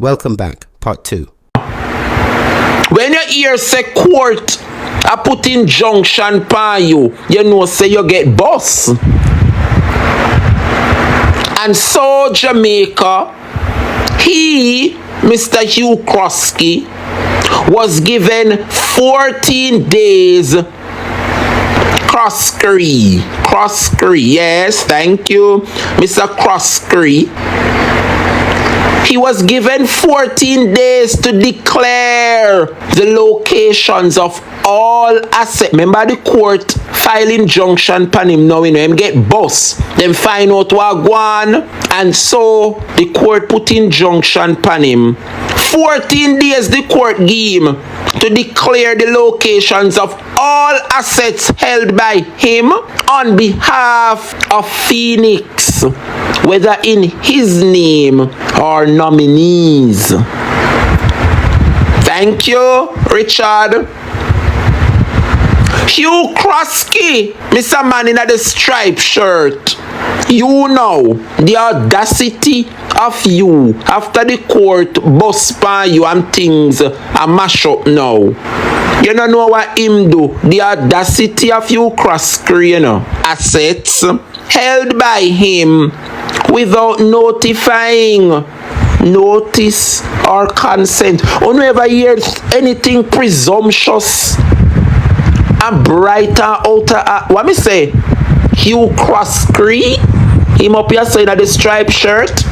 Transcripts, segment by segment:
Welcome back, part 2. When you hear say court I put injunction pan you, you know say you get boss. And so Jamaica, he, Mr. Hugh Croskery, was given 14 days. Croskery, yes, thank you, Mr. Croskery. He was given 14 days to declare the locations of all assets. Remember the court file injunction pan him now, him get boss. Then find out what go on. And so the court put injunction pan him. 14 days the court gave him to declare the locations of all assets held by him on behalf of Phoenix, whether in his name or nominees. Thank you, Richard. Hugh Croskery, Mr. Man in the striped shirt. You know the audacity of you after the court bust by you and things are mash up now. You don't know what him do. The audacity of you Croskery, you know. Assets held by him without notifying, notice or consent. You never hear anything presumptuous and brighter outer. What me say? Hugh Croskery, him up here saying that the striped shirt,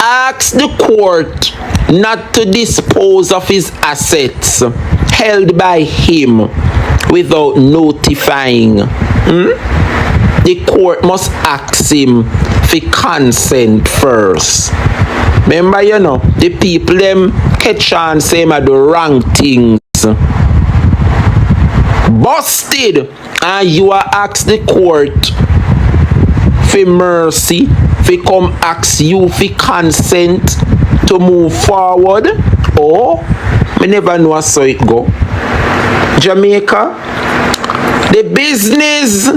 asked the court not to dispose of his assets held by him without notifying. The court must ask him for consent first. Remember, you know, the people them catch on saying the wrong things. Busted, and you are asked the court for mercy, for come ask you for consent to move forward. Or me never know how it go. Jamaica, the business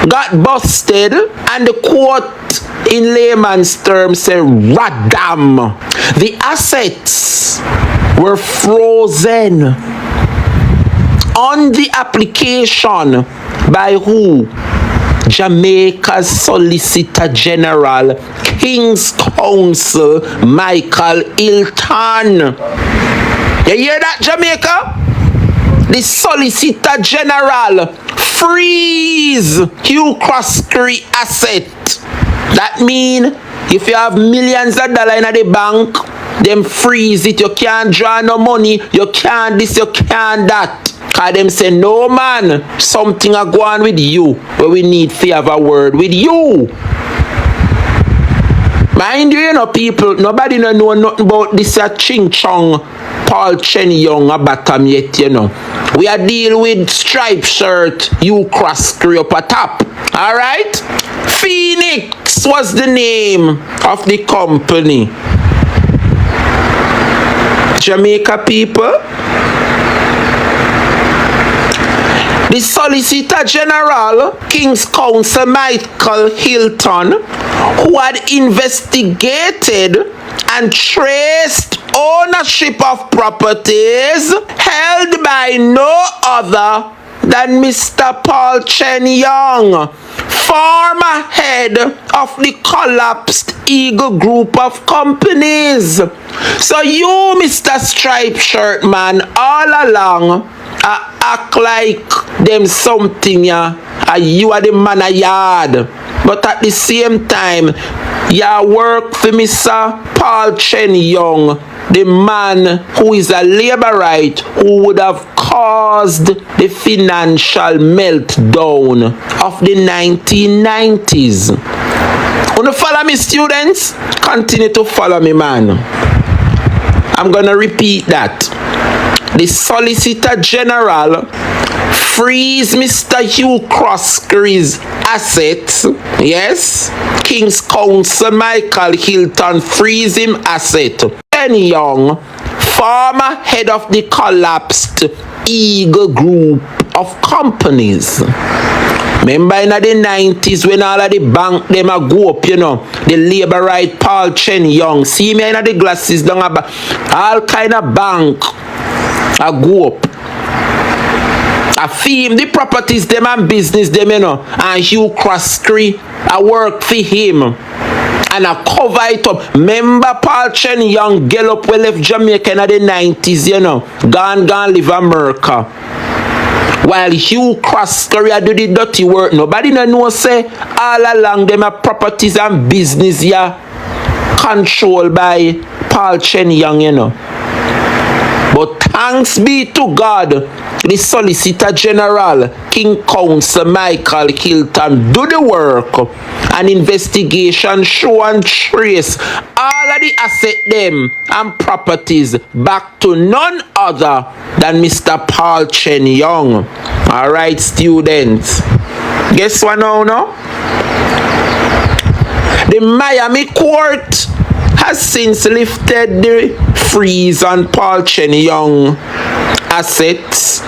got busted and the court in layman's terms said radam. The assets were frozen on the application by who? Jamaica's Solicitor General, King's Counsel Michael Hilton. You hear that, Jamaica? The Solicitor General freeze Hugh Croskery asset. That mean if you have millions of dollars in the bank, them freeze it. You can't draw no money. You can't this, you can't that. Cause them say, no man, something a go on with you, but we need to have a word with you. Mind you, you know, people, nobody know nothing about this Ching Chong, Paul Chen Young, a bottom yet, you know. We are deal with striped shirt, Hugh Croskery up a top. Alright? Phoenix was the name of the company. Jamaica people. The Solicitor General, King's Counsel Michael Hilton, who had investigated and traced ownership of properties held by no other than Mr. Paul Chen Young, former head of the collapsed Eagle Group of companies. So you, Mr. Striped Shirt Man, all along, act like them something, yeah, you are the man of yard. But at the same time, you work for Mr. Paul Chen Young, the man who is a laborite who would have caused the financial meltdown of the 1990s. Wanna follow me, students? Continue to follow me, man. I'm gonna repeat that. The Solicitor General frees Mr. Hugh Croskery's assets. Yes, King's Counsel Michael Hilton frees him asset. Chen Young, former head of the collapsed Eagle Group of companies. Remember in the 90s when all of the bank them a go up, you know, the labor right Paul Chen Young. See me in the glasses down about all kind of bank a go up. I fee him the properties them and business them, you know, and Hugh Croskery I work for him. And I cover it up. Remember Paul Chen Young get up we left Jamaica in the 90s, you know. Gone live America. While Hugh Croskery do the dirty work. Nobody no know say all along them are properties and business yeah controlled by Paul Chen Young, you know. But thanks be to God, the Solicitor General, King Counsel Michael Hilton do the work. An investigation show and trace all of the asset them and properties back to none other than Mr. Paul Chen Young. Alright, students. Guess what now, no? The Miami court has since lifted the freeze on Paul Chen Young assets,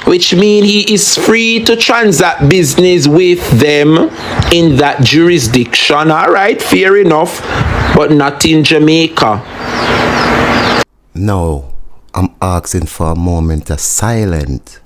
which means he is free to transact business with them in that jurisdiction. All right, fair enough, but not in Jamaica. No, I'm asking for a moment of silence.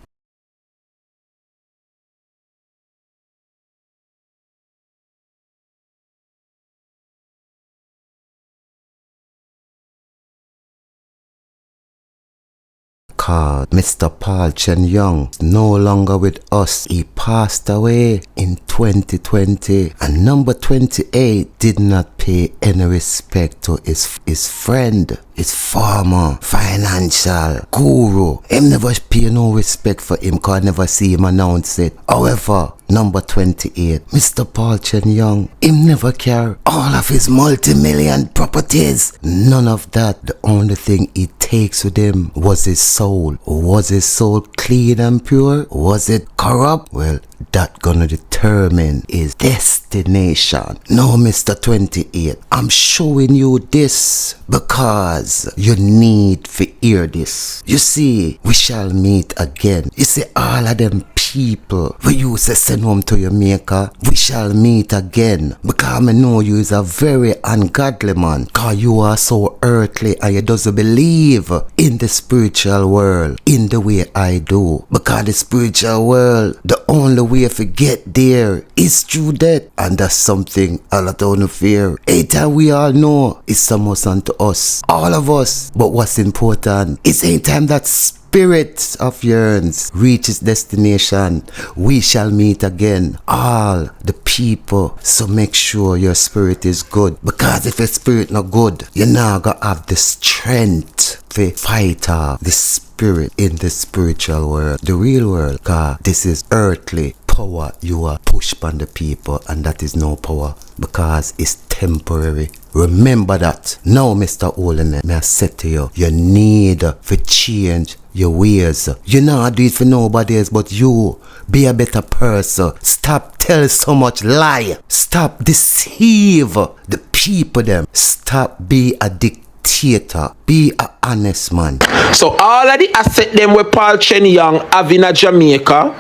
Called Mr. Paul Chen Young is no longer with us. He passed away in 2020, and number 28 did not pay any respect to his friend, his former financial guru. Him never pay no respect for him because I never see him announce it. However, number 28, Mr. Paul Chen Young, him never care all of his multi-million properties. None of that. The only thing he takes with him was his soul. Was his soul clean and pure? Was it corrupt? Well, that gonna determine his destination. No, Mr. 28, I'm showing you this because you need to hear this. You see, we shall meet again. You see, all of them people we used to send home to Jamaica, we shall meet again. Because I know you is a very ungodly man. Because you are so earthly and you doesn't believe in the spiritual world in the way I do. Because the spiritual world, the only way to get there is through death. And that's something a lot of fear. Anytime we all know it's a must unto us, all of us. But what's important is anytime that spirit of yearns reaches destination, we shall meet again, all the people. So make sure your spirit is good, because if your spirit not good, you're not gonna have the strength to fight off the spirit in the spiritual world, the real world. Because this is earthly power you are pushed on the people, and that is no power, because it's temporary. Remember that. Now, Mr. HOLNESS, may I say to you, you need to change your ways. You not do it for nobody else but you. Be a better person. Stop telling so much lie. Stop deceive the people them. Stop be a dictator. Be a honest man. So all of the asset them with Paul Chen Young have in a Jamaica,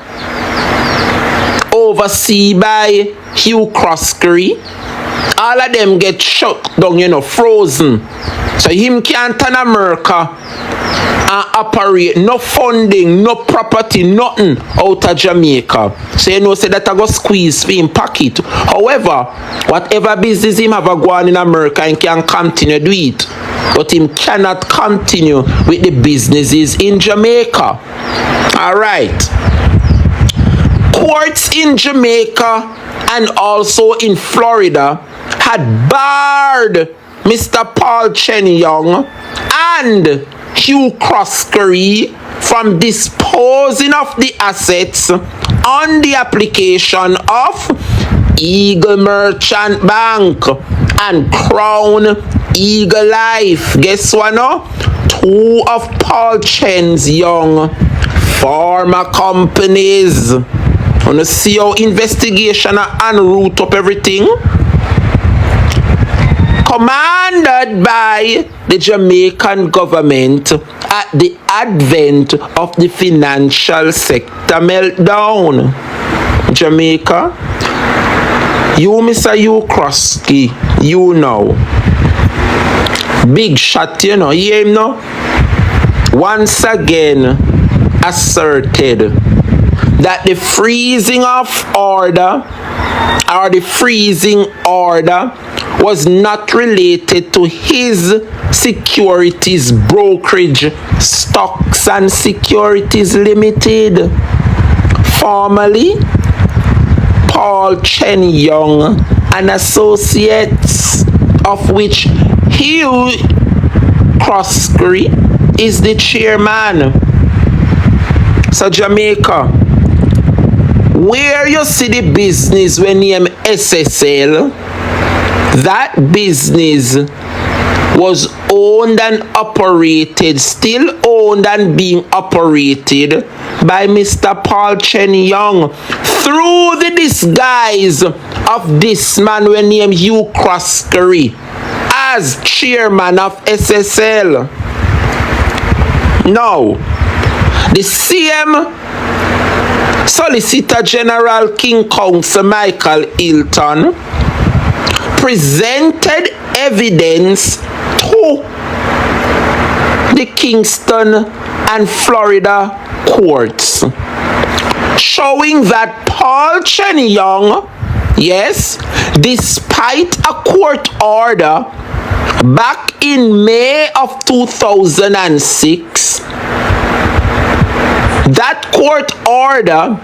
overseen by Hugh Croskery, all of them get shut down, you know, frozen. So him can't turn America and operate, no funding, no property, nothing out of Jamaica. So you know, say that I go squeeze for him pocket. However, whatever business him have a go on in America, he can continue do it. But him cannot continue with the businesses in Jamaica. Alright. Courts in Jamaica and also in Florida had barred Mr. Paul Chen Young and Hugh Croskery from disposing of the assets on the application of Eagle Merchant Bank and Crown Eagle Life. Guess what now? Two of Paul Chen's Young former companies. Wanna see how investigation and root up everything? Commanded by the Jamaican government at the advent of the financial sector meltdown. Jamaica. You, Mr. You Croskery, you know. Big shot, you know. You hear him now? Once again asserted that the freezing of order or the freezing order was not related to his securities brokerage Stocks and Securities Limited, formerly Paul Chen Young and Associates, of which Hugh Croskery is the chairman. So Jamaica, where you see the business when name SSL, that business was owned and operated, still owned and being operated by Mr. Paul Chen Young through the disguise of this man when named Hugh Croskery as chairman of SSL. Now, the same Solicitor General King Counsel Michael Hilton presented evidence to the Kingston and Florida courts showing that Paul Chen Young, yes, despite a court order back in May of 2006, that court order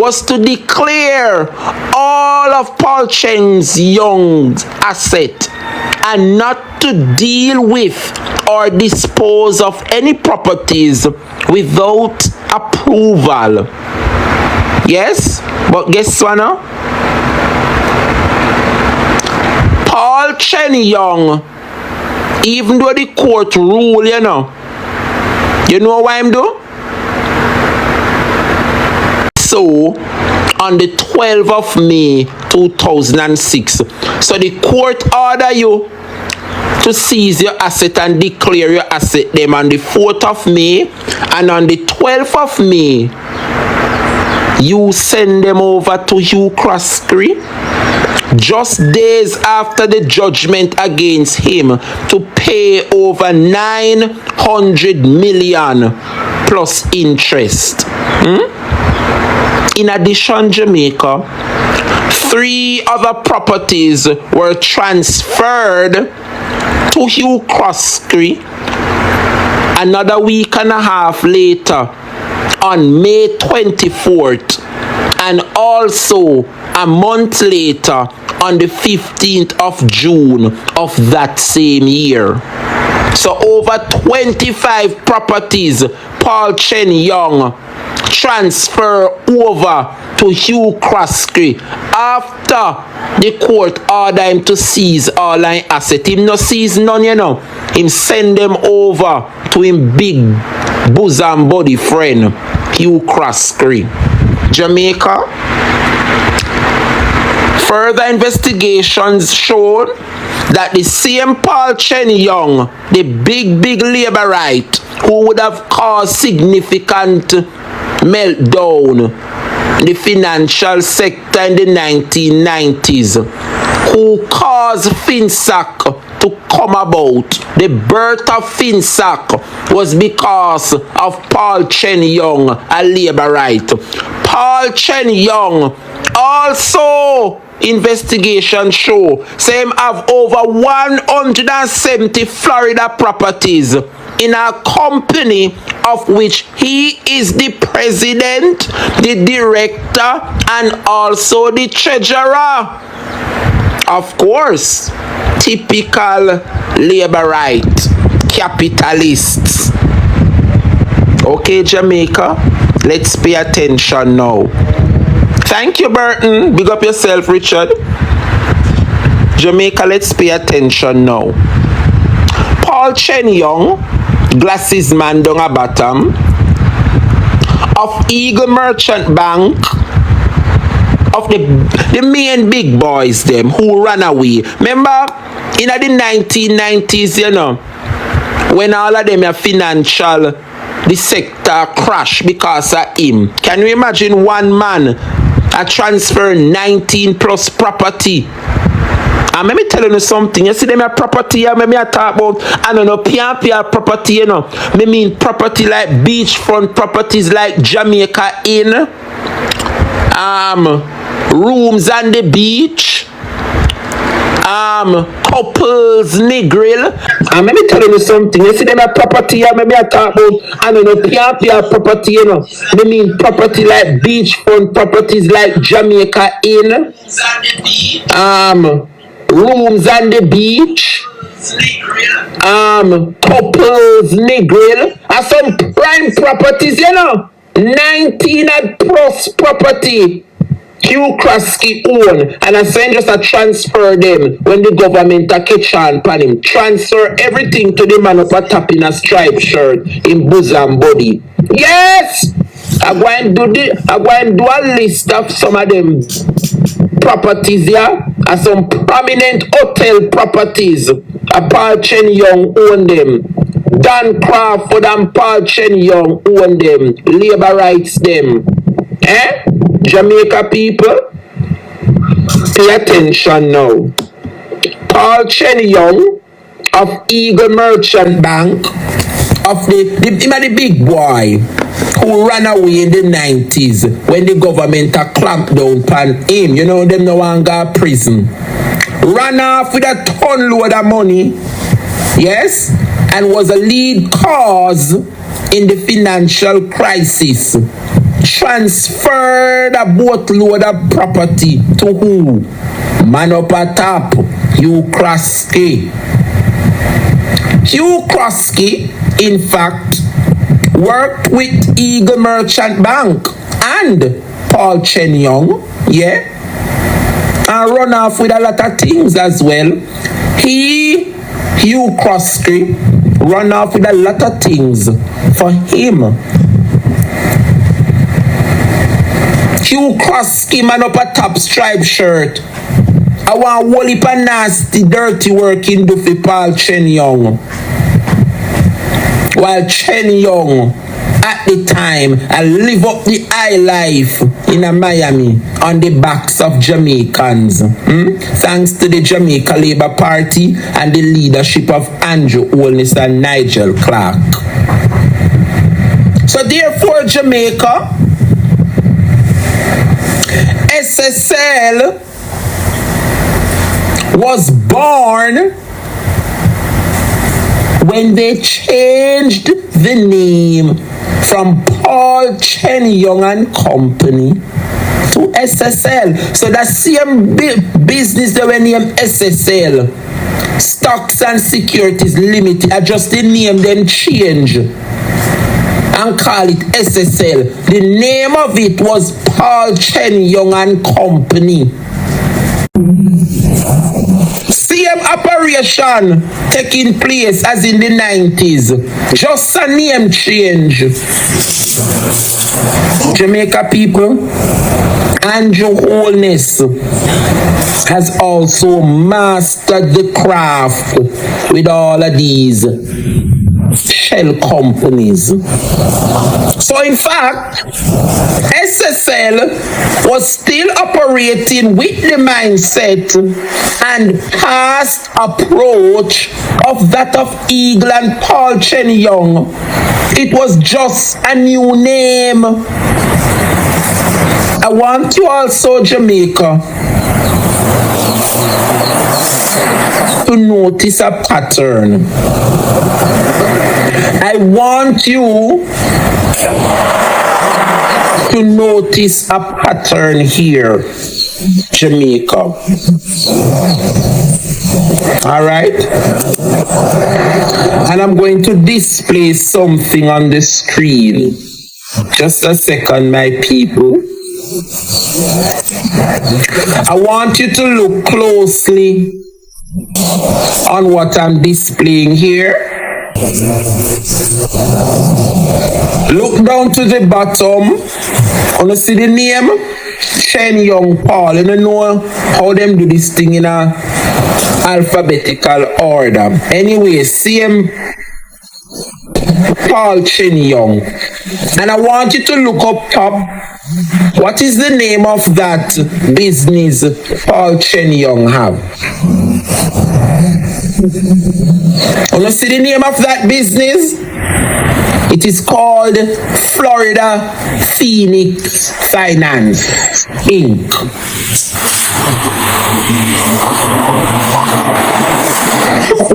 was to declare all of Paul Chen Young's asset and not to deal with or dispose of any properties without approval. Yes, but guess what now? Paul Chen Young, even though the court rule, you know why I'm doing? So, on the 12th of May 2006, so the court order you to seize your asset and declare your asset them on the 4th of May, and on the 12th of May, you send them over to Hugh Croskery just days after the judgment against him to pay over 900 million plus interest. In addition, Jamaica, 3 other properties were transferred to Hugh Croskery another week and a half later on May 24th, and also a month later on the 15th of June of that same year. So over 25 properties Paul Chen Young transfer over to Hugh Croskery after the court order him to seize all line asset. Him no seize none, you know. Him send them over to him big bosom body friend Hugh Croskery. Jamaica. Further investigations showed that the same Paul Chen Young, the big laborite who would have caused significant meltdown in the financial sector in the 1990s, who caused FINSAC to come about. The birth of FINSAC was because of Paul Chen Young, a laborite. Paul Chen Young also, investigation show, same have over 170 Florida properties in a company of which he is the president, the director, and also the treasurer. Of course, typical laborite capitalists. Okay, Jamaica, let's pay attention now. Thank you, Burton. Big up yourself, Richard. Jamaica, let's pay attention now. Paul Chen Young, glasses man down a bottom, of Eagle Merchant Bank, of the main big boys them who ran away. Remember, in the 1990s, you know, when all of them are financial the sector crash because of him. Can you imagine one man transfer 19 plus property? And let me tell you something. You see them a property here, me talk about, I don't know, pia property, you know. Me mean property like beachfront properties like Jamaica Inn, rooms on the beach, couples Negril. And let me tell you something. You see them a property here, me talk about, I don't know, pia property, you know. Me mean property like beachfront properties like Jamaica Inn, rooms on the beach, couples Negril, and some prime properties, you know. 19 and plus property Croskery own, and I saying just a transfer them when the government a catch on pan him. Transfer everything to the man up a top in a striped shirt, in bosom body. Yes! I go and do a list of some of them properties here, and some prominent hotel properties. Paul Chen Young own them. Dan Crawford and Paul Chen Young own them. Labor rights them. Jamaica people, pay attention now. Paul Chen Young of Eagle Merchant Bank, of the big boy who ran away in the 90s when the government clamped down on him. You know, them no one got prison. Ran off with a ton load of money, yes, and was a lead cause in the financial crisis. Transferred a boatload of property to who? Man up a top, Croskery. Croskery, in fact, worked with Eagle Merchant Bank and Paul Chen Young, yeah, and run off with a lot of things as well. Croskery, run off with a lot of things for him. Croskery man up a top striped shirt. I want whole heap of nasty, dirty work in do for Paul Chen Young. While Chen Young, at the time, I live up the high life in Miami on the backs of Jamaicans. Thanks to the Jamaica Labour Party and the leadership of Andrew HOLNESS and Nigel Clark. So therefore, Jamaica, SSL was born when they changed the name from Paul Chen Young and Company to SSL. So that same business they were named SSL, Stocks and Securities Limited, are just the name then change and call it SSL. The name of it was Paul Chen Young and Company. Same operation taking place as in the 90s. Just a name change. Jamaica people, Andrew HOLNESS has also mastered the craft with all of these shell companies. So in fact, SSL was still operating with the mindset and past approach of that of Eagle and Paul Chen Young. It was just a new name. I want you also, Jamaica, to notice a pattern. I want you to notice a pattern here, Jamaica. All right? And I'm going to display something on the screen. Just a second, my people. I want you to look closely on what I'm displaying here. Look down to the bottom. Want to see the name? Chen Young Paul. You don't know how them do this thing in a alphabetical order. Anyway, same Paul Chen Young. And I want you to look up top. What is the name of that business Paul Chen Young have? Want to see the name of that business? It is called Florida Phoenix Finance Inc.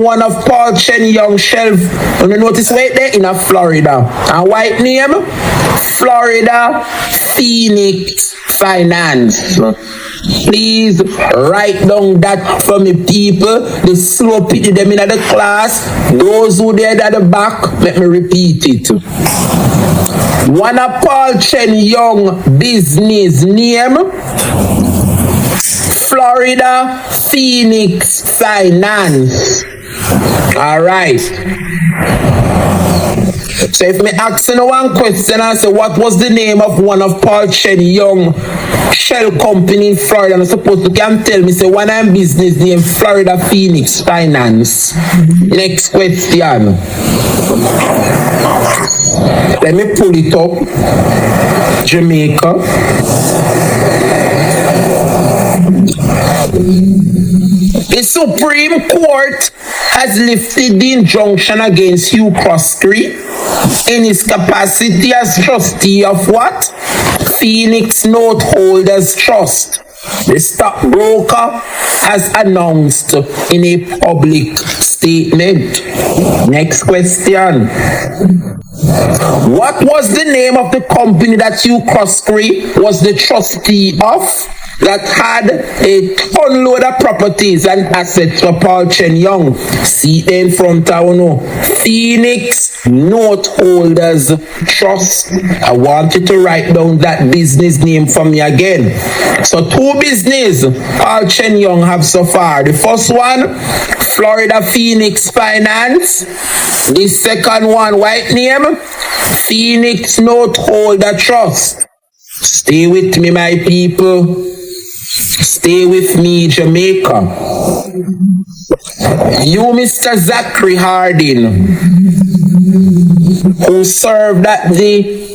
One of Paul Chen Young shelf. You notice right there in a Florida. And white name? Florida Phoenix Finance. Please write down that for me, people. The slow pity them in the class. Those who there at the back, let me repeat it. One of Paul Chen Young business name, Florida Phoenix Finance. All right. So if me ask you one question and say what was the name of one of Paul Chen Young shell company in Florida, I'm supposed to can tell me say one of business name Florida Phoenix Finance. Next question. Let me pull it up. Jamaica. The Supreme Court has lifted the injunction against Hugh Croskery in his capacity as trustee of what? Phoenix Note Holders Trust. The stockbroker has announced in a public statement. Next question. What was the name of the company that Hugh Croskery was the trustee of that had a ton load of properties and assets for Paul Chen Young? See in front of you, Phoenix Note Holders Trust. I want you to write down that business name for me again. So two business Paul Chen Young have so far. The first one, Florida Phoenix Finance. The second one, white name, Phoenix Note Holder Trust. Stay with me, my people. Stay with me, Jamaica. You, Mr. Zachary Harding, who served at the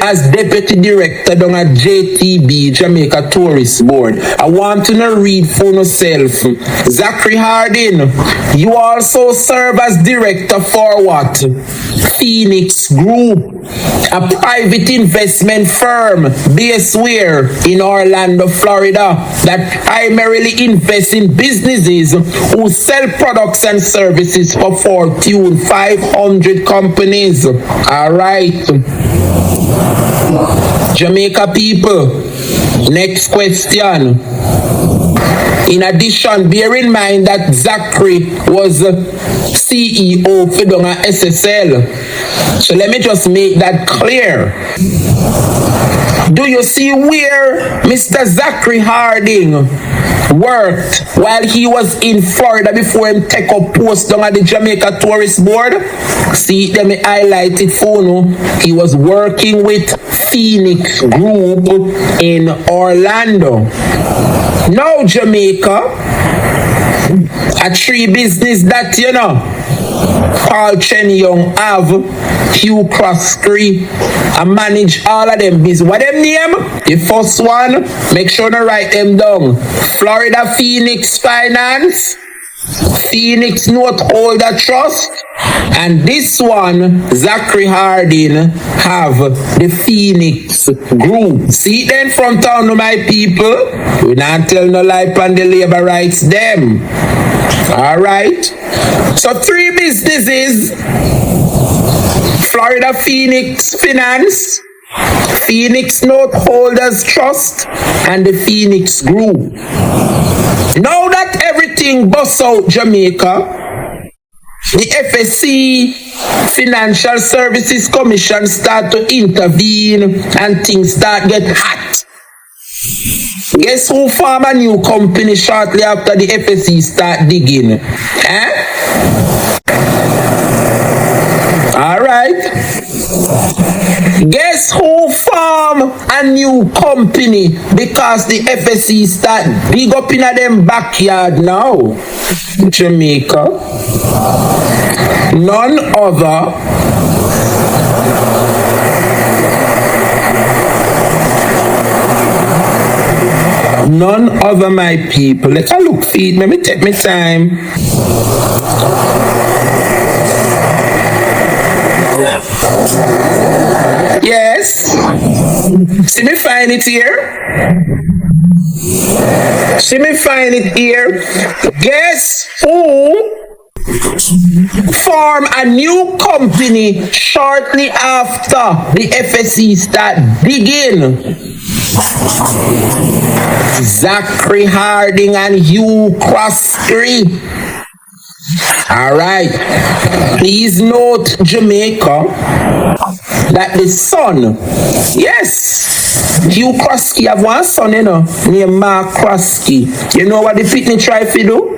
as deputy director down at JTB, Jamaica Tourist Board. I want to know read for yourself. Zachary Harding, you also serve as director for what? Phoenix Group, a private investment firm based where? In Orlando, Florida, that primarily invests in businesses who sell products and services for Fortune 500 companies. All right. Jamaica people, next question. In addition, bear in mind that Zachary was CEO for Bank and SSL. So let me just make that clear. Do you see where Mr. Zachary Harding worked while he was in Florida before him take up post down at the Jamaica Tourist Board? See, let me highlight it for you. He was working with Phoenix Group in Orlando. Now Jamaica, a three business that you know Paul Chen Young have, Hugh Croskery, I manage all of them business. What them name? The first one, make sure to write them down. Florida Phoenix Finance, Phoenix Note Holder Trust, and this one, Zachary Harding, have the Phoenix Group. See then from town to my people, we not tell no lie on the labor rights them. Alright, so three businesses, Florida Phoenix Finance, Phoenix Note Holders Trust, and the Phoenix Group. Now that everything busts out Jamaica, the FSC Financial Services Commission start to intervene and things start get hot. Guess who form a new company shortly after the FSC start digging? Alright. Guess who form a new company because the FSC start dig up in them backyard now? Jamaica. none other my people. Let us look feed. Let me take my time. Yes. See me find it here. See me find it here. Guess who form a new company shortly after the FSC start digging? Zachary Harding and Hugh Croskery. All right. Please note, Jamaica, that the son, yes, Hugh Croskery have one son, you know, named Mark Croskery. You know what the Pitney try to do?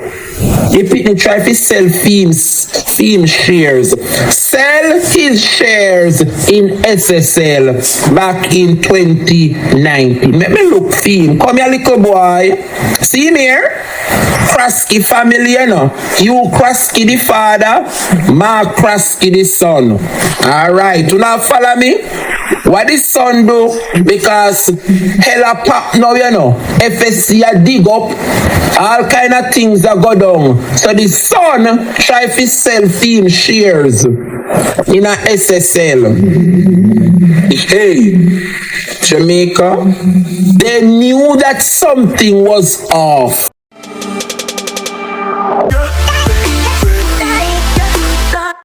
The Pitney try to sell Fame shares. Sell his shares in SSL back in 2019. Let me look Fame. Come here, little boy. See him here? Croskery family, you know. Hugh Croskery the father, Mark Croskery the son. Alright, do not follow me? What the son do? Because hella pop now, you know. FSC a dig up. All kind of things that go down. So the son try to sell Fame shares in a SSL. Hey, Jamaica, they knew that something was off.